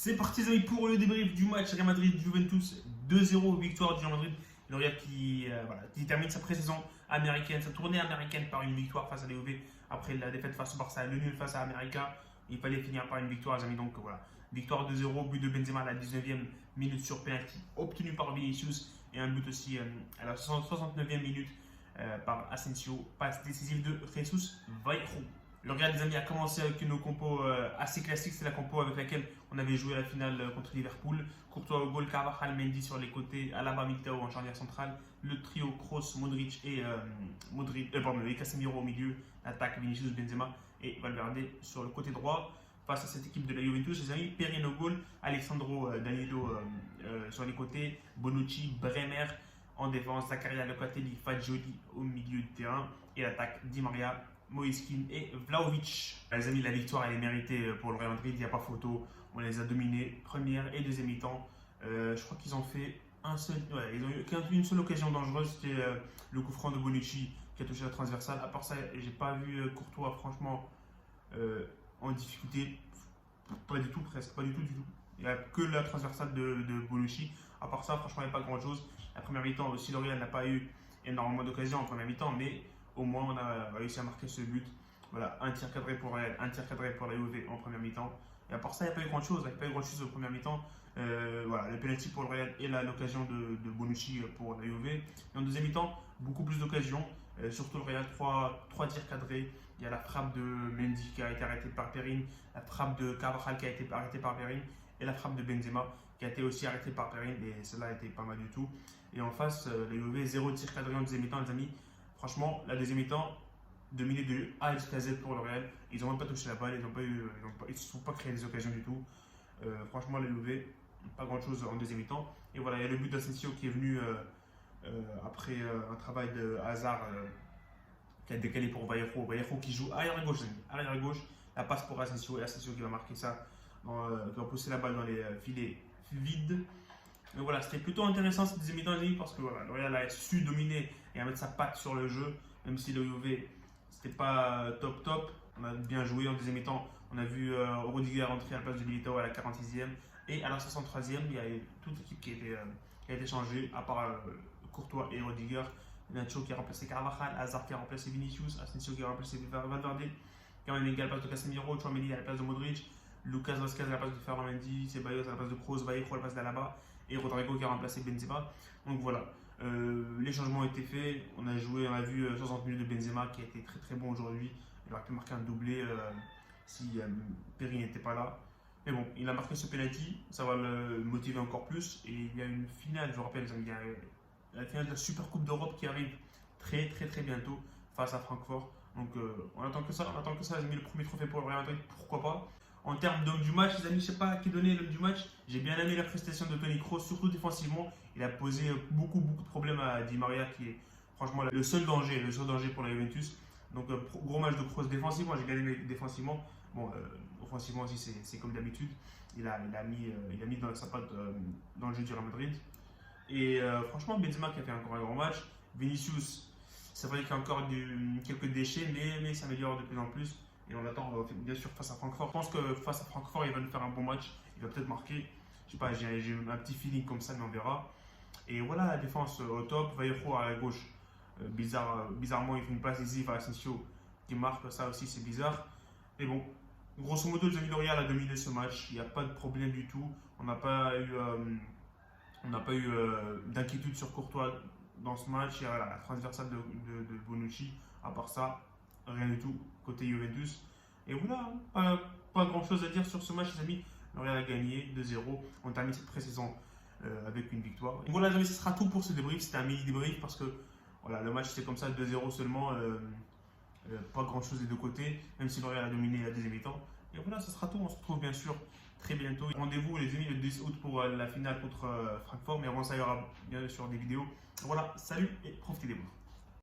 C'est parti les amis pour le débrief du match Real Madrid-Juventus 2-0, victoire du Real Madrid. Le Real qui termine sa pré-saison américaine, sa tournée américaine par une victoire face à l'UV après la défaite face au Barça, le nul face à América. Il fallait finir par une victoire les amis, donc voilà. Victoire 2-0, but de Benzema à la 19e minute sur penalty obtenu par Vinicius et un but aussi à la 69e minute par Asensio, passe décisive de Jesus Vallejo. Le Real, les amis, a commencé avec une compo assez classique. C'est la compo avec laquelle on avait joué la finale contre Liverpool. Courtois au goal, Carvajal, Mendy sur les côtés, Alaba, Militao en charnière centrale. Le trio Kroos, Modric et Casemiro au milieu. L'attaque Vinicius, Benzema et Valverde sur le côté droit. Face à cette équipe de la Juventus, les amis, Perin au goal, Alessandro Danilo sur les côtés, Bonucci, Bremer en défense, Zakaria, Locatelli, Fagioli au milieu de terrain et l'attaque Di Maria, Moiskin et Vlahovic. Les amis, la victoire elle est méritée pour le Real Madrid, il n'y a pas photo. On les a dominés première et deuxième mi-temps. Je crois qu'ils ont fait ils ont eu une seule occasion dangereuse, c'était le coup franc de Bonucci qui a touché la transversale. À part ça, j'ai pas vu Courtois franchement en difficulté, pas du tout, presque pas du tout. Il n'y a que la transversale de Bonucci. À part ça, franchement, il n'y a pas grand chose. La première mi-temps aussi, le Real n'a pas eu énormément d'occasions en première mi-temps, mais au moins on a réussi à marquer ce but. Voilà, un tir cadré pour Real, un tir cadré pour la Juve en première mi-temps. Et à part ça, il n'y a pas eu grand chose. Il n'y a pas eu grand chose en première mi-temps. Voilà, le penalty pour le Real et l'occasion de Bonucci pour la Juve. Et en deuxième mi-temps, beaucoup plus d'occasions. Surtout le Real, 3 tirs cadrés. Il y a la frappe de Mendy qui a été arrêtée par Perin, la frappe de Carvajal qui a été arrêtée par Perin et la frappe de Benzema qui a été aussi arrêtée par Perin. Et celle-là a été pas mal du tout. Et en face, la Juve, 0 tir cadré en deuxième mi-temps, les amis. Franchement, la deuxième mi-temps, dominée de A jusqu'à Z pour le Real. Ils n'ont même pas touché la balle, ils ne se sont pas créé des occasions du tout. Franchement, les Juve, pas grand chose en deuxième mi-temps. Et voilà, il y a le but d'Asensio qui est venu après un travail de Hazard qui a décalé pour Vallejo. Vallejo qui joue arrière gauche, arrière gauche. La passe pour Asensio et Asensio qui va marquer ça, qui va pousser la balle dans les filets vides. Mais voilà, c'était plutôt intéressant cette deuxième mi-temps parce que voilà, le Real a su dominer et à mettre sa patte sur le jeu, même si le Juve c'était pas top. On a bien joué en deuxième mi-temps. On a vu Rudiger rentrer à la place de Militao à la 46e et à la 63e, il y a toute l'équipe qui a été changée, à part Courtois et Rudiger. Nacho qui a remplacé Carvajal, Hazard qui a remplacé Vinicius, Asensio qui a remplacé Valverde, Camavinga à la place de Casemiro, Tchouaméni à la place de Modric, Lucas Vazquez à la place de Ferland Mendy, Ceballos à la place de Kroos, Vallejo à la place d'Alaba et Rodrigo qui a remplacé Benzema. Donc voilà, les changements ont été faits. On a vu 60 minutes de Benzema qui a été très bon aujourd'hui. Il aurait pu marquer un doublé si Perin n'était pas là. Mais bon, il a marqué ce penalty, ça va le motiver encore plus. Et il y a une finale, je vous rappelle, il y a la finale de la Super Coupe d'Europe qui arrive très bientôt face à Francfort. Donc on attend que ça, les amis, le premier trophée pour le Real Madrid, pourquoi pas. En termes d'homme du match, les amis, je ne sais pas à qui donner l'homme du match. J'ai bien aimé la prestation de Toni Kroos, surtout défensivement. Il a posé beaucoup de problèmes à Di Maria, qui est franchement le seul danger pour la Juventus. Donc gros match de Kroos défensivement, j'ai bien aimé défensivement. Bon, offensivement aussi, c'est comme d'habitude. Il a mis dans sa patte dans le jeu du Real Madrid. Et franchement, Benzema qui a fait encore un grand match. Vinicius, c'est vrai qu'il y a encore quelques déchets, mais il s'améliore de plus en plus. Et on attend bien sûr face à Francfort. Je pense que face à Francfort, il va nous faire un bon match. Il va peut-être marquer. Je sais pas, j'ai un petit feeling comme ça, mais on verra. Et voilà, la défense au top. Vallejo à la gauche. Bizarrement, il fait une passe décisive à Asensio qui marque. Ça aussi, c'est bizarre. Mais bon, grosso modo, les amis de Real a dominé ce match. Il n'y a pas de problème du tout. On n'a pas eu d'inquiétude sur Courtois dans ce match. Il y a la transversale de Bonucci. À part ça, rien du tout côté Juventus. Et voilà, pas grand chose à dire sur ce match, les amis. Le Real a gagné 2-0. On termine cette pré-saison avec une victoire. Et voilà, les amis, ce sera tout pour ce débrief. C'était un mini débrief parce que voilà, le match c'était comme ça, 2-0 seulement. Pas grand chose des deux côtés, même si le Real a dominé la deuxième mi-temps. Et voilà, ce sera tout. On se retrouve bien sûr très bientôt. Rendez-vous, les amis, le 10 août pour la finale contre Francfort. Mais avant ça, il y aura bien sûr des vidéos. Voilà, salut et profitez des bons.